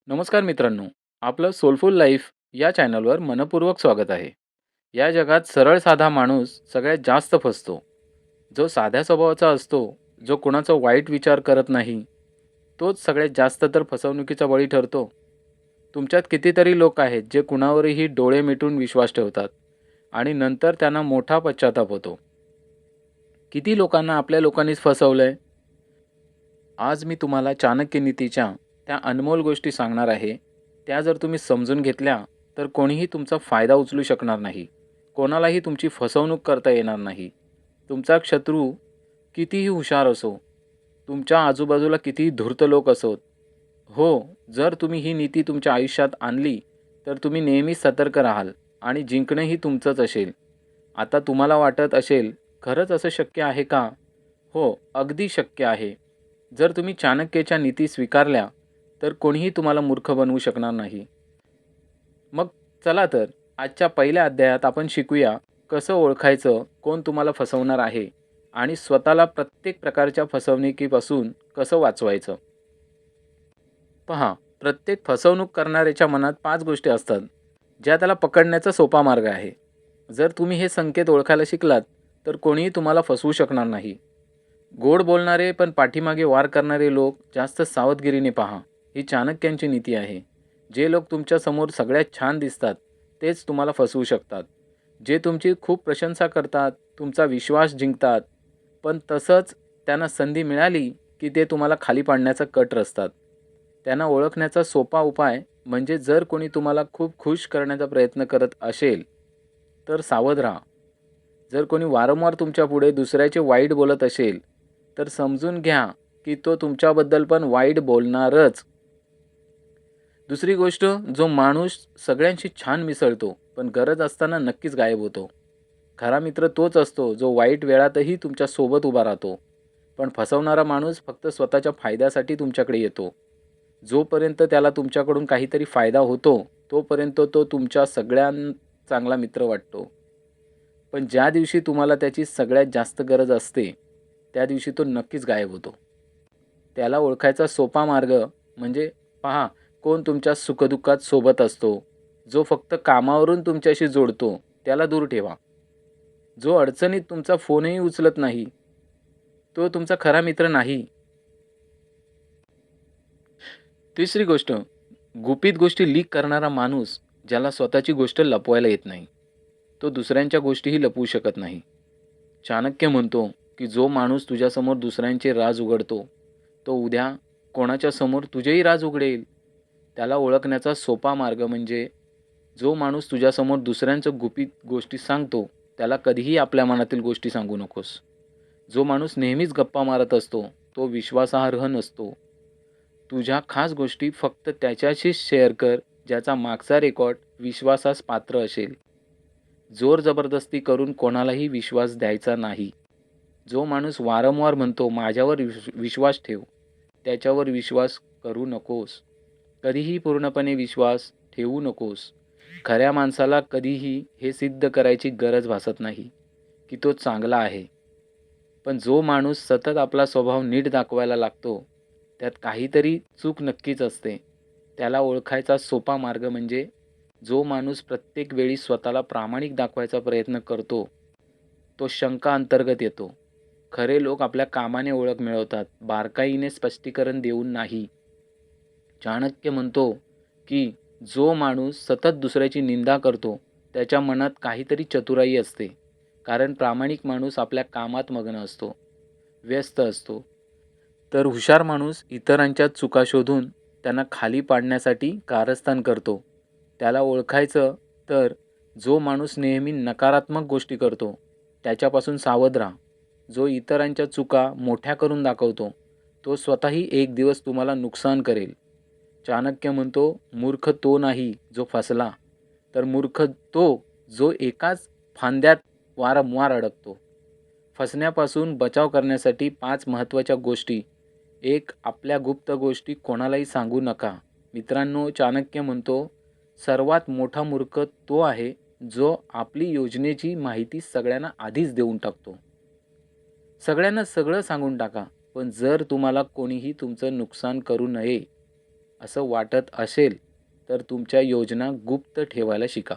नमस्कार मित्रांनो, आपलं सोलफुल लाईफ या चॅनलवर मनपूर्वक स्वागत आहे. या जगात सरळ साधा माणूस सगळ्यात जास्त फसतो. जो साध्या स्वभावाचा असतो, जो कुणाचा वाईट विचार करत नाही, तोच सगळ्यात जास्त तर फसवणुकीचा बळी ठरतो. तुमच्यात कितीतरी लोक आहेत जे कुणावरही डोळे मिटून विश्वास ठेवतात आणि नंतर त्यांना मोठा पश्चाताप होतो. किती लोकांना आपल्या लोकांनीच फसवलंय? आज मी तुम्हाला चाणक्य नीतीच्या त्या अनमोल गोष्टी सांगणार आहे. त्या जर तुम्ही समजून घेतल्या, तर कोणीही तुमचा फायदा उचलू शकणार नाही. कोणालाही तुमची फसवणूक करता येणार नाही. तुमचा शत्रू कितीही हुशार असो, तुमच्या आजूबाजूला कितीही धूर्त लोक असोत. हो, जर तुम्ही ही नीती तुमच्या आयुष्यात आणली, तर तुम्ही नेहमी सतर्क राहाल आणि जिंकणंही तुमचंच असेल. आता तुम्हाला वाटत असेल, खरंच असं शक्य आहे का? हो, अगदी शक्य आहे. जर तुम्ही चाणक्यच्या नीती स्वीकारल्या, तर कोणीही तुम्हाला मूर्ख बनवू शकणार नाही. मग चला तर आजच्या पहिल्या अध्यायात आपण शिकूया कसं ओळखायचं कोण तुम्हाला फसवणार आहे आणि स्वतःला प्रत्येक प्रकारच्या फसवणुकीपासून कसं वाचवायचं. पहा, प्रत्येक फसवणूक करणाऱ्याच्या मनात 5 गोष्टी असतात, ज्या त्याला पकडण्याचा सोपा मार्ग आहे. जर तुम्ही हे संकेत ओळखायला शिकलात, तर कोणीही तुम्हाला फसवू शकणार नाही. गोड बोलणारे पण पाठीमागे वार करणारे लोक जास्त सावधगिरीने पहा. ही चाणक्यांची नीती आहे. जे लोक तुमच्या समोर सगळ्यात छान दिसतात, तेच तुम्हाला फसवू शकतात. जे तुमची खूप प्रशंसा करतात, तुमचा विश्वास जिंकतात, पण तसंच त्यांना संधी मिळाली की ते तुम्हाला खाली पाडण्याचा कट रचतात. त्यांना ओळखण्याचा सोपा उपाय म्हणजे जर कोणी तुम्हाला खूप खुश करण्याचा प्रयत्न करत असेल, तर सावध राहा. जर कोणी वारंवार तुमच्यापुढे दुसऱ्याचे वाईट बोलत असेल, तर समजून घ्या की तो तुमच्याबद्दल पण वाईट बोलणारच. दुसरी गोष्ट, जो माणूस सगळ्यांशी छान मिसळतो, पण गरज असताना नक्कीच गायब होतो. खरा मित्र तोच असतो, जो वाईट वेळातही तुमच्या सोबत उभा राहतो. पण फसवणारा माणूस फक्त स्वतःच्या फायद्यासाठी तुमच्याकडे येतो. जोपर्यंत त्याला तुमच्याकडून काहीतरी फायदा होतो, तोपर्यंत तो तुमच्या सगळ्यां चांगला मित्र वाटतो. पण ज्या दिवशी तुम्हाला त्याची सगळ्यात जास्त गरज असते, त्या दिवशी तो नक्कीच गायब होतो. त्याला ओळखायचा सोपा मार्ग म्हणजे पहा, कोण तुमच्या सुखदुःखात सोबत असतो. जो फक्त कामावरून तुमच्याशी जोडतो, त्याला दूर ठेवा. जो अडचणीत तुमचा फोनही उचलत नाही, तो तुमचा खरा मित्र नाही. तिसरी गोष्ट, गुपित गोष्टी लीक करणारा माणूस, ज्याला स्वतःची गोष्ट लपवायला येत नाही. तो दुसऱ्यांच्या गोष्टीही लपवू शकत नाही. चाणक्य म्हणतो की जो माणूस तुझ्यासमोर दुसऱ्यांचे राज उघडतो, तो उद्या कोणाच्या समोर तुझेही राज उघडेल. त्याला ओळखण्याचा सोपा मार्ग म्हणजे जो माणूस तुझ्यासमोर दुसऱ्यांचं गुपित गोष्टी सांगतो, त्याला कधीही आपल्या मनातील गोष्टी सांगू नकोस. जो माणूस नेहमीच गप्पा मारत असतो, तो विश्वासार्ह नसतो. तुझ्या खास गोष्टी फक्त त्याच्याशीच शेअर कर, ज्याचा मागचा रेकॉर्ड विश्वासास पात्र असेल. जोर जबरदस्ती करून कोणालाही विश्वास द्यायचा नाही. जो माणूस वारंवार म्हणतो माझ्यावर विश्वास ठेव, त्याच्यावर विश्वास करू नकोस. कधीही पूर्णपणे विश्वास ठेवू नकोस. खऱ्या माणसाला कधीही हे सिद्ध करायची गरज भासत नाही की तो चांगला आहे. पण जो माणूस सतत आपला स्वभाव नीट दाखवायला लागतो, त्यात काहीतरी चूक नक्कीच असते. त्याला ओळखायचा सोपा मार्ग म्हणजे जो माणूस प्रत्येक वेळी स्वतःला प्रामाणिक दाखवायचा प्रयत्न करतो, तो शंका अंतर्गत येतो. खरे लोक आपल्या कामाने ओळख मिळवतात, बारकाईने स्पष्टीकरण देऊन नाही. चाणक्य म्हणतो की जो माणूस सतत दुसऱ्याची निंदा करतो, त्याच्या मनात काहीतरी चतुराई असते. कारण प्रामाणिक माणूस आपल्या कामात मग्न असतो, व्यस्त असतो. तर हुशार माणूस इतरांच्या चुका शोधून त्यांना खाली पाडण्यासाठी कारस्थान करतो. त्याला ओळखायचं तर जो माणूस नेहमी नकारात्मक गोष्टी करतो, त्याच्यापासून सावध राहा. जो इतरांच्या चुका मोठ्या करून दाखवतो, तो स्वतःही एक दिवस तुम्हाला नुकसान करेल. चाणक्य म्हणतो, मूर्ख तो नाही जो फसला, तर मूर्ख तो जो एकाच फांद्यात वारंवार अडकतो. फसण्यापासून बचाव करण्यासाठी 5 महत्त्वाच्या गोष्टी. 1. आपल्या गुप्त गोष्टी कोणालाही सांगू नका. मित्रांनो, चाणक्य म्हणतो, सर्वात मोठा मूर्ख तो आहे जो आपली योजनेची माहिती सगळ्यांना आधीच देऊन टाकतो. सगळ्यांना सगळं सांगून टाका, पण जर तुम्हाला कोणीही तुमचं नुकसान करू नये असं वाटत असेल तर तुमच्या योजना गुप्त ठेवायला शिका.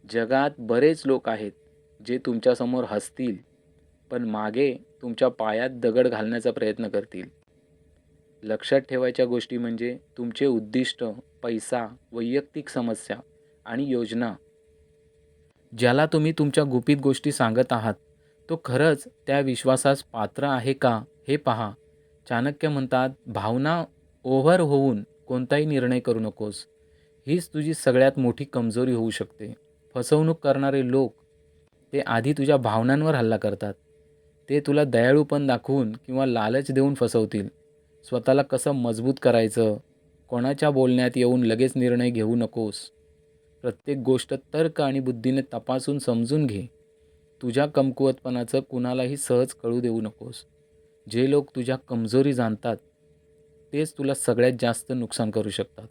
जगात बरेच लोक आहेत जे तुमच्यासमोर हसतील, पण मागे तुमच्या पायात दगड घालण्याचा प्रयत्न करतील. लक्षात ठेवायच्या गोष्टी म्हणजे तुमचे उद्दिष्ट, पैसा, वैयक्तिक समस्या आणि योजना. ज्याला तुम्ही तुमच्या गुपित गोष्टी सांगत आहात, तो खरंच त्या विश्वासास पात्र आहे का हे पहा. चाणक्य म्हणतात, भावना ओव्हर होऊन कोणताही निर्णय करू नकोस. हीच तुझी सगळ्यात मोठी कमजोरी होऊ शकते. फसवणूक करणारे लोक ते आधी तुझ्या भावनांवर हल्ला करतात. ते तुला दयाळूपण दाखवून किंवा लालच देऊन फसवतील. स्वतःला कसं मजबूत करायचं, कोणाच्या बोलण्यात येऊन लगेच निर्णय घेऊ नकोस. प्रत्येक गोष्ट तर्क आणि बुद्धीने तपासून समजून घे. तुझ्या कमकुवतपणाचं कुणालाही सहज कळू देऊ नकोस. जे लोक तुझ्या कमजोरी जाणतात तेच तुला सगळ्यात जास्त नुकसान करू शकतात.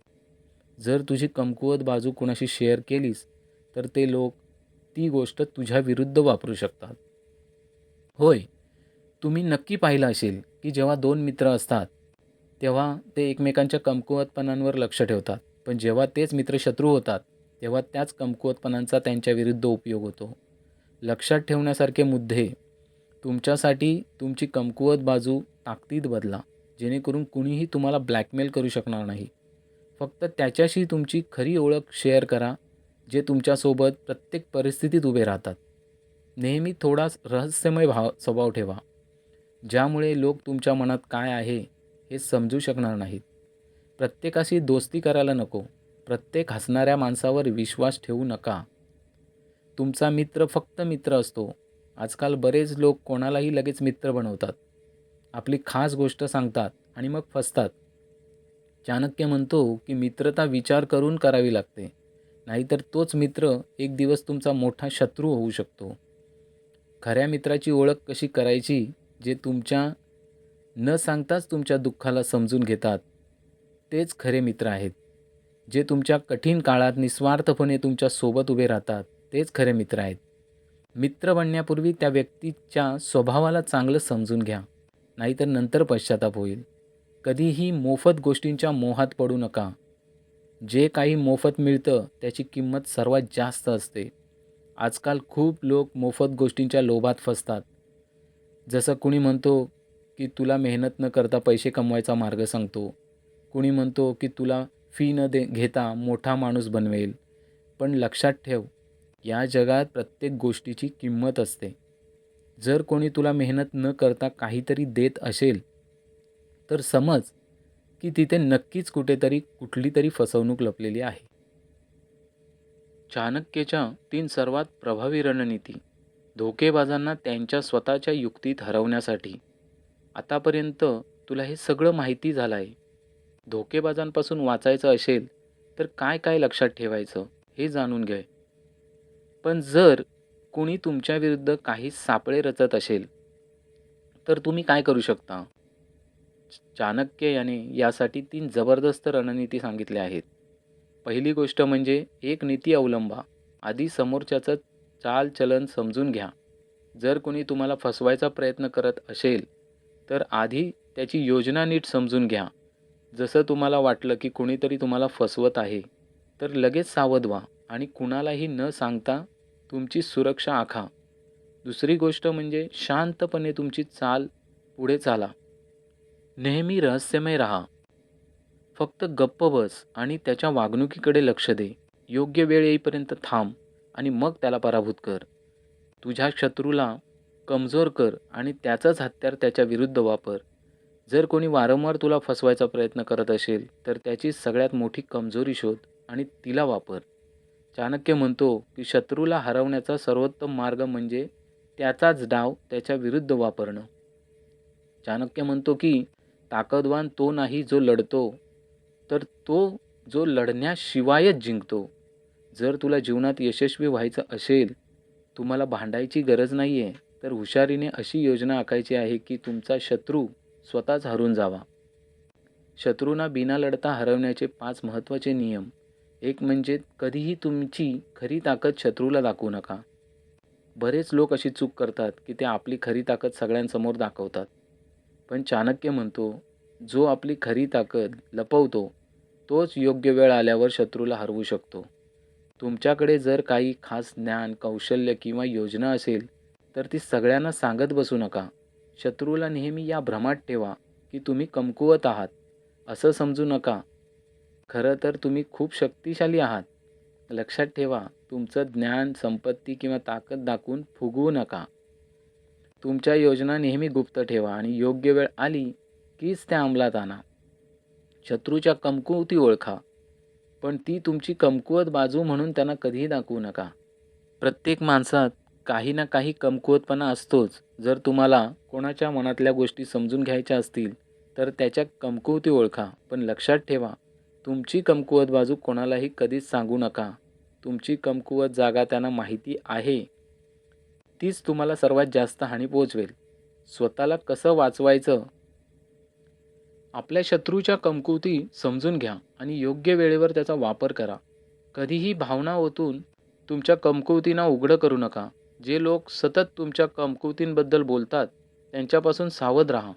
जर तुझी कमकुवत बाजू कुणाशी शेअर केलीस तर ते लोक ती गोष्ट तुझ्या विरुद्ध वापरू शकतात. होय, तुम्ही नक्की पाहिलं असेल की जेव्हा दोन मित्र असतात तेव्हा ते एकमेकांच्या कमकुवतपणांवर लक्ष ठेवतात, पण जेव्हा तेच मित्र शत्रू होतात तेव्हा त्याच कमकुवतपणांचा त्यांच्या विरुद्ध उपयोग होतो. लक्षात ठेवण्यासारखे मुद्दे: तुमच्यासाठी तुमची कमकुवत बाजू ताकदीत बदला, जेणेकरून कुणीही तुम्हाला ब्लॅकमेल करू शकणार नाही. फक्त त्याच्याशी तुमची खरी ओळख शेअर करा, जे तुमच्यासोबत प्रत्येक परिस्थितीत उभे राहतात. नेहमी थोडा रहस्यमय स्वभाव ठेवा, ज्यामुळे लोक तुमच्या मनात काय आहे हे समजू शकणार नाहीत. प्रत्येकाशी दोस्ती करायला नको. प्रत्येक हसणाऱ्या माणसावर विश्वास ठेवू नका. तुमचा मित्र फक्त मित्र असतो. आजकाल बरेच लोक कोणालाही लगेच मित्र बनवतात. आपली खास गोष्ट सांगतात आणि मग फसतात. चाणक्य म्हणतो की मित्रता विचार करून करावी लागते, नाहीतर तोच मित्र एक दिवस तुमचा मोठा शत्रू होऊ शकतो. खऱ्या मित्राची ओळख कशी करायची? जे तुमच्या न सांगताच तुमच्या दुःखाला समजून घेतात तेच खरे मित्र आहेत. जे तुमच्या कठीण काळात निस्वार्थपणे तुमच्या सोबत उभे राहतात तेच खरे मित्र आहेत. मित्र बनण्यापूर्वी त्या व्यक्तीच्या स्वभावाला चांगलं समजून घ्या, नाहीतर नंतर पश्चाताप होईल. कधीही मोफत गोष्टींच्या मोहात पडू नका. जे काही मोफत मिळतं त्याची किंमत सर्वात जास्त असते. आजकाल खूप लोक मोफत गोष्टींच्या लोभात फसतात. जसं कुणी म्हणतो की तुला मेहनत न करता पैसे कमवायचा मार्ग सांगतो. कुणी म्हणतो की तुला फी न घेता मोठा माणूस बनवेल. पण लक्षात ठेव, या जगात प्रत्येक गोष्टीची किंमत असते. जर कोणी तुला मेहनत न करता काहीतरी देत असेल तर समज की तिथे नक्कीच कुठेतरी कुठली तरी फसवणूक लपलेली आहे. चाणक्यच्या 3 सर्वात प्रभावी रणनीती धोकेबाजांना त्यांच्या स्वतःच्या युक्तीत हरवण्यासाठी. आतापर्यंत तुला हे सगळं माहिती झालं आहे. धोकेबाजांपासून वाचायचं असेल तर काय काय लक्षात ठेवायचं हे जाणून घे. पण जर कुणी तुमच्याविरुद्ध काही सापळे रचत असेल तर तुम्ही काय करू शकता? चाणक्य याने यासाठी 3 जबरदस्त रणनीती सांगितल्या आहेत. पहिली गोष्ट म्हणजे एक नीती अवलंबा. आधी समोरच्याचं चालचलन समजून घ्या. जर कोणी तुम्हाला फसवायचा प्रयत्न करत असेल तर आधी त्याची योजना नीट समजून घ्या. जसं तुम्हाला वाटलं की कुणीतरी तुम्हाला फसवत आहे तर लगेच सावध व्हा आणि कुणालाही न सांगता तुमची सुरक्षा आखा. दुसरी गोष्ट म्हणजे शांतपणे तुमची चाल पुढे चाला. नेहमी रहस्यमय राहा. फक्त गप्प बस आणि त्याच्या वागणुकीकडे लक्ष दे. योग्य वेळ येईपर्यंत थांब आणि मग त्याला पराभूत कर. तुझ्या शत्रूला कमजोर कर आणि त्याचंच हत्यार त्याच्या विरुद्ध वापर. जर कोणी वारंवार तुला फसवायचा प्रयत्न करत असेल तर त्याची सगळ्यात मोठी कमजोरी शोध आणि तिला वापर. चाणक्य म्हणतो की शत्रूला हरवण्याचा सर्वोत्तम मार्ग म्हणजे त्याचाच डाव त्याच्या विरुद्ध वापरणं. चाणक्य म्हणतो की ताकदवान तो नाही जो लढतो, तर तो जो लढण्याशिवायच जिंकतो. जर तुला जीवनात यशस्वी व्हायचं असेल, तुम्हाला भांडायची गरज नाही आहे, तर हुशारीने अशी योजना आखायची आहे की तुमचा शत्रू स्वतःच हरून जावा. शत्रूंना बिना लढता हरवण्याचे 5 महत्त्वाचे नियम. एक म्हणजे कधीही तुमची खरी ताकद शत्रूला दाखवू नका. बरेच लोक अशी चूक करतात की ते आपली खरी ताकद सगळ्यांसमोर दाखवतात. पण चाणक्य म्हणतो जो आपली खरी ताकद लपवतो, तोच योग्य वेळ आल्यावर शत्रूला हरवू शकतो. तुमच्याकडे जर काही खास ज्ञान, कौशल्य किंवा योजना असेल, तर ती सगळ्यांना सांगत बसू नका. शत्रूला नेहमी या भ्रमात ठेवा, की तुम्ही कमकुवत आहात. असं समजू नका. खरं तर तुम्ही खूप शक्तिशाली आहात. लक्षात ठेवा, तुमचं ज्ञान, संपत्ती किंवा ताकद दाखवून फुगवू नका. तुमच्या योजना नेहमी गुप्त ठेवा आणि योग्य वेळ आली कीच त्या अंमलात आणा. शत्रूच्या कमकुवती ओळखा, पण ती तुमची कमकुवत बाजू म्हणून त्यांना कधीही दाखवू नका. प्रत्येक माणसात काही ना काही कमकुवतपणा असतोच. जर तुम्हाला कोणाच्या मनातल्या गोष्टी समजून घ्यायच्या असतील, तर त्याच्या कमकुवती ओळखा. पण लक्षात ठेवा, तुमची कमकुवत बाजू कोणालाही कधीच सांगू नका. तुमची कमकुवत जागा त्यांना माहिती आहे, तीच तुम्हाला सर्वात जास्त हानी पोहोचवेल. स्वतःला कसं वाचवायचं? आपल्या शत्रूच्या कमकुवती समजून घ्या आणि योग्य वेळेवर त्याचा वापर करा. कधीही भावना ओतून तुमच्या कमकुवतींना उघडं करू नका. जे लोक सतत तुमच्या कमकुवतींबद्दल बोलतात, त्यांच्यापासून सावध राहा.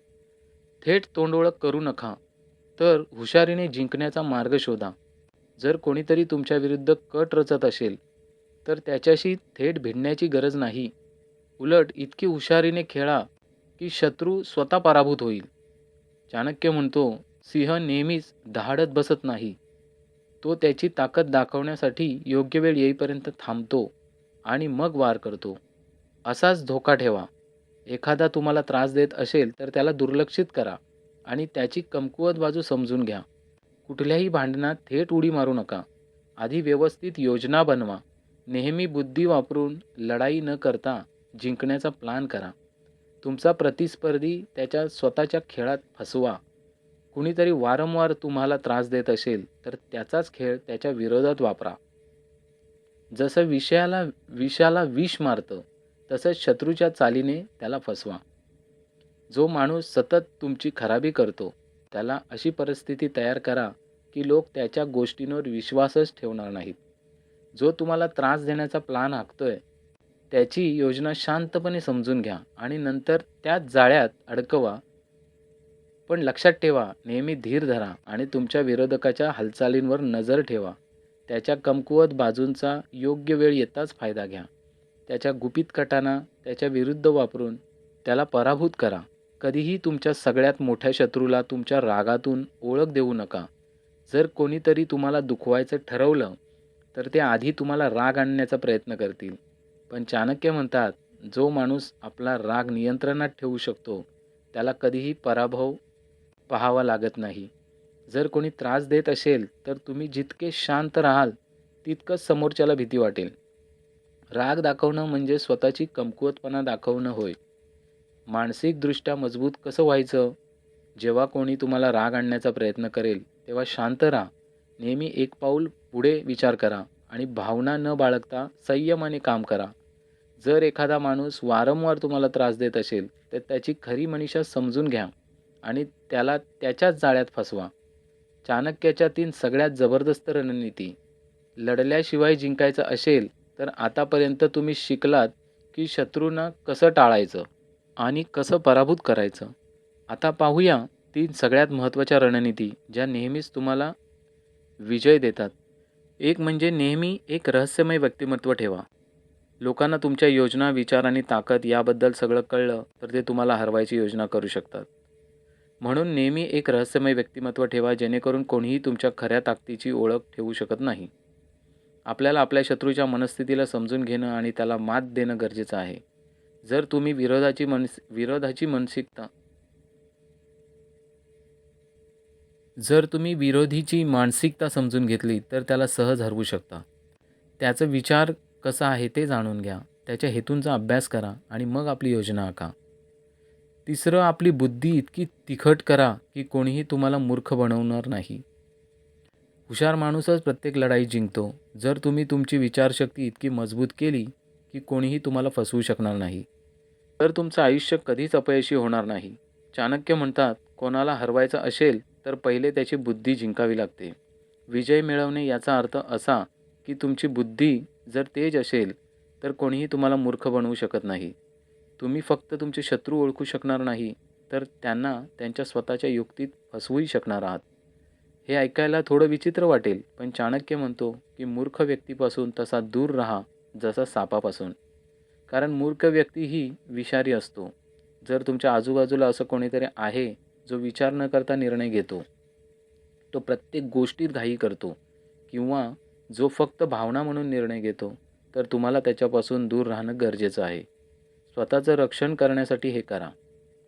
थेट तोंडओळख करू नका, तर हुशारीने जिंकण्याचा मार्ग शोधा. जर कोणीतरी तुमच्या विरुद्ध कट रचत असेल, तर त्याच्याशी थेट भिडण्याची गरज नाही. उलट इतकी हुशारीने खेळा, की शत्रू स्वतः पराभूत होईल. चाणक्य म्हणतो, सिंह नेहमीच दहाडत बसत नाही. तो त्याची ताकद दाखवण्यासाठी योग्य वेळ येईपर्यंत थांबतो आणि मग वार करतो. असाच धोका ठेवा. एखादा तुम्हाला त्रास देत असेल तर त्याला दुर्लक्षित करा आणि त्याची कमकुवत बाजू समजून घ्या. कुठल्याही भांडणात थेट उडी मारू नका. आधी व्यवस्थित योजना बनवा. नेहमी बुद्धी वापरून लढाई न करता जिंकण्याचा प्लान करा. तुमचा प्रतिस्पर्धी त्याच्या स्वतःच्या खेळात फसवा. कुणीतरी वारंवार तुम्हाला त्रास देत असेल तर त्याचाच खेळ त्याच्या विरोधात वापरा. जसं विषाला विष मारतं, तसंच शत्रूच्या चालीने त्याला फसवा. जो माणूस सतत तुमची खराबी करतो, त्याला अशी परिस्थिती तयार करा की लोक त्याच्या गोष्टींवर विश्वासच ठेवणार नाहीत. जो तुम्हाला त्रास देण्याचा प्लान आखतोय, त्याची योजना शांतपणे समजून घ्या आणि नंतर त्याच जाळ्यात अडकवा. पण लक्षात ठेवा, नेहमी धीर धरा आणि तुमच्या विरोधकाच्या हालचालींवर नजर ठेवा. त्याच्या कमकुवत बाजूंचा योग्य वेळ येताच फायदा घ्या. त्याच्या गुपित कटाना त्याच्या विरुद्ध वापरून त्याला पराभूत करा. कधीही तुमच्या सगळ्यात मोठ्या शत्रूला तुमच्या रागातून ओळख देऊ नका. जर कोणीतरी तुम्हाला दुखवायचं ठरवलं, तर ते आधी तुम्हाला राग आणण्याचा प्रयत्न करतील. पण चाणक्य म्हणतात, जो माणूस आपला राग नियंत्रणात ठेवू शकतो, त्याला कधीही पराभव पाहावा लागत नाही. जर कोणी त्रास देत असेल, तर तुम्ही जितके शांत राहाल, तितकंच समोरच्याला भीती वाटेल. राग दाखवणं म्हणजे स्वतःची कमकुवतपणा दाखवणं होय. मानसिकदृष्ट्या मजबूत कसं व्हायचं? जेव्हा कोणी तुम्हाला राग आणण्याचा प्रयत्न करेल, तेव्हा शांत राहा. नेहमी एक पाऊल पुढे विचार करा आणि भावना न बाळगता संयमाने काम करा. जर एखादा माणूस वारंवार तुम्हाला त्रास देत असेल, तर त्याची खरी मनीषा समजून घ्या आणि त्याला त्याच्याच जाळ्यात फसवा. चाणक्याच्या 3 सगळ्यात जबरदस्त रणनीती. लढल्याशिवाय जिंकायचं असेल, तर आतापर्यंत तुम्ही शिकलात की शत्रूंना कसं टाळायचं आणि कसं पराभूत करायचं. आता पाहूया 3 सगळ्यात महत्त्वाच्या रणनीती, ज्या नेहमीच तुम्हाला विजय देतात. एक म्हणजे नेहमी एक रहस्यमय व्यक्तिमत्व ठेवा. लोकांना तुमच्या योजना, विचार आणि ताकद याबद्दल सगळं कळलं, तर ते तुम्हाला हरवायची योजना करू शकतात. म्हणून नेहमी एक रहस्यमय व्यक्तिमत्व ठेवा, जेणेकरून कोणीही तुमच्या खऱ्या ताकदीची ओळख ठेवू शकत नाही. आपल्याला आपल्या शत्रूच्या मनस्थितीला समजून घेणं आणि त्याला मात देणं गरजेचं आहे. जर तुम्ही विरोधीची मानसिकता समजून घेतली, तर त्याला सहज हरवू शकता. त्याचा विचार कसा आहे ते जाणून घ्या. त्याच्या हेतूंचा अभ्यास करा आणि मग आपली योजना आखा. तिसरं, आपली बुद्धी इतकी तिखट करा की कोणीही तुम्हाला मूर्ख बनवणार नाही. हुशार माणूसच प्रत्येक लढाई जिंकतो. जर तुम्ही तुमची विचारशक्ती इतकी मजबूत केली की कोणीही तुम्हाला फसवू शकणार नाही, तर तुमचं आयुष्य कधीच अपयशी होणार नाही. चाणक्य म्हणतात, कोणाला हरवायचं असेल तर पहिले त्याची बुद्धी जिंकावी लागते. विजय मिळवणे याचा अर्थ असा की तुमची बुद्धी जर तेज असेल, तर कोणीही तुम्हाला मूर्ख बनवू शकत नाही. तुम्ही फक्त तुमचे शत्रू ओळखू शकणार नाही, तर त्यांना त्यांच्या स्वतःच्या युक्तीत फसवूही शकणार आहात. हे ऐकायला थोडं विचित्र वाटेल, पण चाणक्य म्हणतो की मूर्ख व्यक्तीपासून तसा दूर राहा जसा सापापासून. कारण मूर्ख व्यक्ती ही विषारी असतो. जर तुमच्या आजूबाजूला असं कोणीतरी आहे जो विचार न करता निर्णय घेतो, तो प्रत्येक गोष्टीत घाई करतो किंवा जो फक्त भावना म्हणून निर्णय घेतो, तर तुम्हाला त्याच्यापासून दूर राहणं गरजेचं आहे. स्वतःचं रक्षण करण्यासाठी हे करा.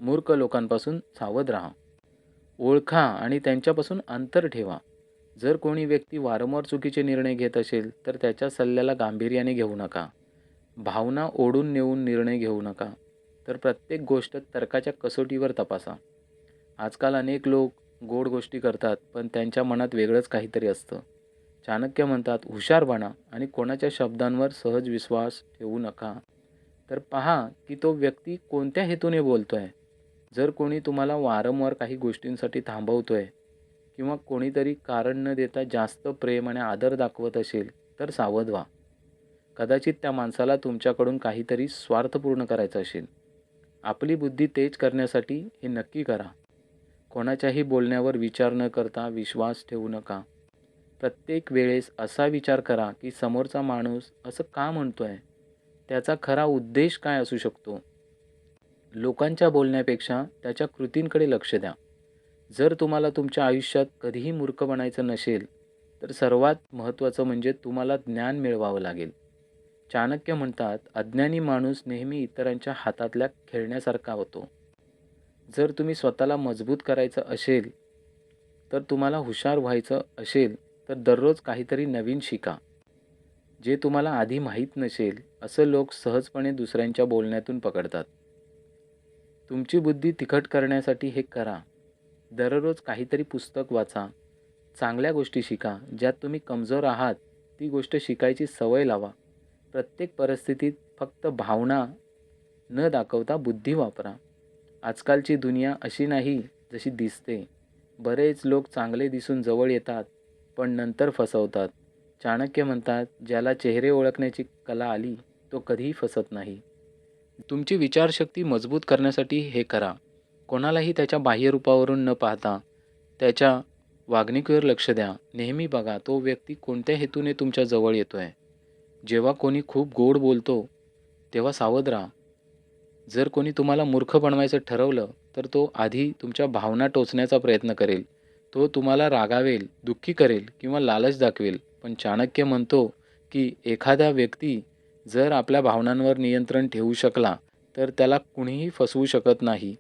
मूर्ख लोकांपासून सावध राहा. ओळखा आणि त्यांच्यापासून अंतर ठेवा. जर कोणी व्यक्ती वारंवार चुकीचे निर्णय घेत असेल, तर त्याच्या सल्ल्याला गांभीर्याने घेऊ नका. भावना ओढून नेऊन निर्णय घेऊ नका. तर प्रत्येक गोष्ट तर्काच्या कसोटीवर तपासा. आजकाल अनेक लोक गोड गोष्टी करतात, पण त्यांच्या मनात वेगळंच काहीतरी असतं. चाणक्य म्हणतात, हुशार बना आणि कोणाच्या शब्दांवर सहज विश्वास ठेवू नका. तर पहा की तो व्यक्ती कोणत्या हेतूने बोलतोय. जर कोणी तुम्हाला वारंवार काही गोष्टींसाठी थांबवतोय किंवा कोणीतरी कारण न देता जास्त प्रेम आणि आदर दाखवत असेल, तर सावध व्हा. कदाचित त्या माणसाला तुमच्याकडून काहीतरी स्वार्थपूर्ण करायचं असेल. आपली बुद्धी तेज करण्यासाठी हे नक्की करा. कोणाच्याही बोलण्यावर विचार न करता विश्वास ठेवू नका. प्रत्येक वेळेस असा विचार करा की समोरचा माणूस असं का म्हणतोय, त्याचा खरा उद्देश काय असू शकतो. लोकांच्या बोलण्यापेक्षा त्याच्या कृतींकडे लक्ष द्या. जर तुम्हाला तुमच्या आयुष्यात कधीही मूर्ख बनायचं नसेल, तर सर्वात महत्त्वाचं म्हणजे तुम्हाला ज्ञान मिळवावं लागेल. चाणक्य म्हणतात, अज्ञानी माणूस नेहमी इतरांच्या हातातल्या खेळण्यासारखा होतो. जर तुम्ही स्वतःला मजबूत करायचं असेल, तर तुम्हाला हुशार व्हायचं असेल, तर दररोज काहीतरी नवीन शिका. जे तुम्हाला आधी माहीत नसेल, असं लोक सहजपणे दुसऱ्यांच्या बोलण्यातून पकडतात. तुमची बुद्धी तिखट करण्यासाठी हे करा. दररोज काहीतरी पुस्तक वाचा. चांगल्या गोष्टी शिका. ज्यात तुम्ही कमजोर आहात, ती गोष्ट शिकायची सवय लावा. प्रत्येक परिस्थितीत फक्त भावना न दाखवता बुद्धी वापरा. आजकालची दुनिया अशी नाही जशी दिसते. बरेच लोक चांगले दिसून जवळ येतात, पण नंतर फसवतात. चाणक्य म्हणतात, ज्याला चेहरे ओळखण्याची कला आली, तो कधीही फसत नाही. तुमची विचारशक्ती मजबूत करण्यासाठी हे करा. कोणालाही त्याच्या बाह्यरूपावरून न पाहता त्याच्या वागणुकीवर लक्ष द्या. नेहमी बघा तो व्यक्ती कोणत्या हेतूने तुमच्या जवळ येतोय. जेव्हा कोणी खूप गोड बोलतो, तेव्हा सावध राहा. जर कोणी तुम्हाला मूर्ख बनवायचं ठरवलं, तर तो आधी तुमच्या भावना टोचण्याचा प्रयत्न करेल. तो तुम्हाला रागावेल, दुःखी करेल किंवा लालच दाखवेल. पण चाणक्य म्हणतो की एखादा व्यक्ती जर आपल्या भावनांवर नियंत्रण ठेवू शकला, तर त्याला कुणीही फसवू शकत नाही.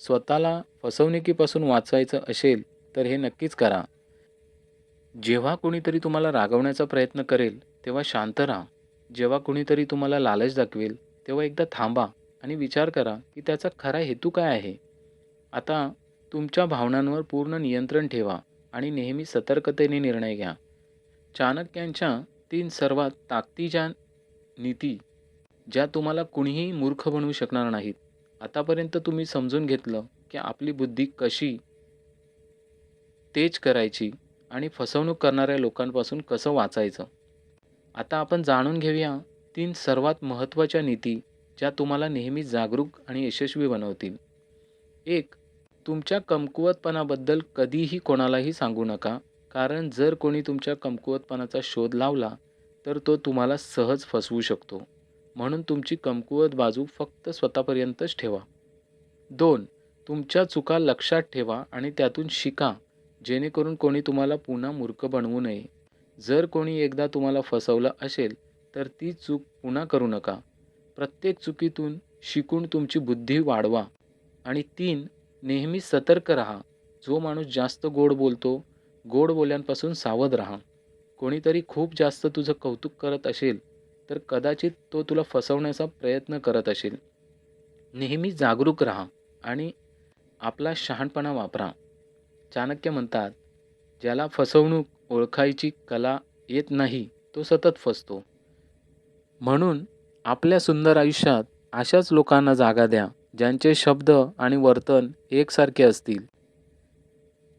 स्वतःला फसवणुकीपासून वाचवायचं असेल, तर हे नक्कीच करा. जेव्हा कोणीतरी तुम्हाला रागवण्याचा प्रयत्न करेल, तेव्हा शांत राहा. जेव्हा कुणीतरी तुम्हाला लालच दाखवेल, तेव्हा एकदा थांबा आणि विचार करा की त्याचा खरा हेतू काय आहे. आता तुमच्या भावनांवर पूर्ण नियंत्रण ठेवा आणि नेहमी सतर्कतेने निर्णय घ्या. चाणक्यांच्या 3 सर्वात ताकदीच्या नीती, ज्या तुम्हाला कुणीही मूर्ख बनवू शकणार नाहीत. आतापर्यंत तुम्ही समजून घेतलं की आपली बुद्धी कशी तेज करायची आणि फसवणूक करणाऱ्या लोकांपासून कसं वाचायचं. आता आपण जाणून घेऊया 3 सर्वात महत्त्वाच्या नीती, ज्या तुम्हाला नेहमी जागरूक आणि यशस्वी बनवतील. 1. तुमच्या कमकुवतपणाबद्दल कधीही कोणालाही सांगू नका. कारण जर कोणी तुमच्या कमकुवतपणाचा शोध लावला, तर तो तुम्हाला सहज फसवू शकतो. म्हणून तुमची कमकुवत बाजू फक्त स्वतःपर्यंतच ठेवा. 2. तुमच्या चुका लक्षात ठेवा आणि त्यातून शिका, जेणेकरून कोणी तुम्हाला पुन्हा मूर्ख बनवू नये. जर कोणी एकदा तुम्हाला फसवलं असेल, तर ती चूक पुन्हा करू नका. प्रत्येक चुकीतून शिकून तुमची बुद्धी वाढवा. आणि 3. नेहमी सतर्क राहा. जो माणूस जास्त गोड बोलतो, गोड बोल्यांपासून सावध राहा. कोणीतरी खूप जास्त तुझं कौतुक करत असेल, तर कदाचित तो तुला फसवण्याचा प्रयत्न करत असेल. नेहमी जागरूक राहा आणि आपला शहाणपणा वापरा. चाणक्य म्हणतात, ज्याला फसवणूक ओळखायची कला येत नाही, तो सतत फसतो. म्हणून आपल्या सुंदर आयुष्यात अशाच लोकांना जागा द्या, ज्यांचे शब्द आणि वर्तन एकसारखे असतील,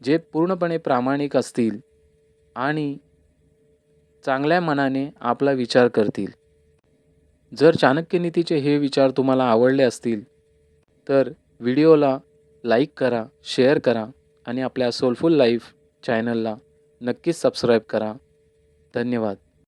जे पूर्णपणे प्रामाणिक असतील आणि चांगल्या मनाने आपला विचार करतील. जर चाणक्य नीतीचे हे विचार तुम्हाला आवडले असतील, तर व्हिडिओला लाईक करा, शेअर करा आणि आपल्या सोलफुल लाईफ चॅनलला नक्कीच सबस्क्राईब करा. धन्यवाद.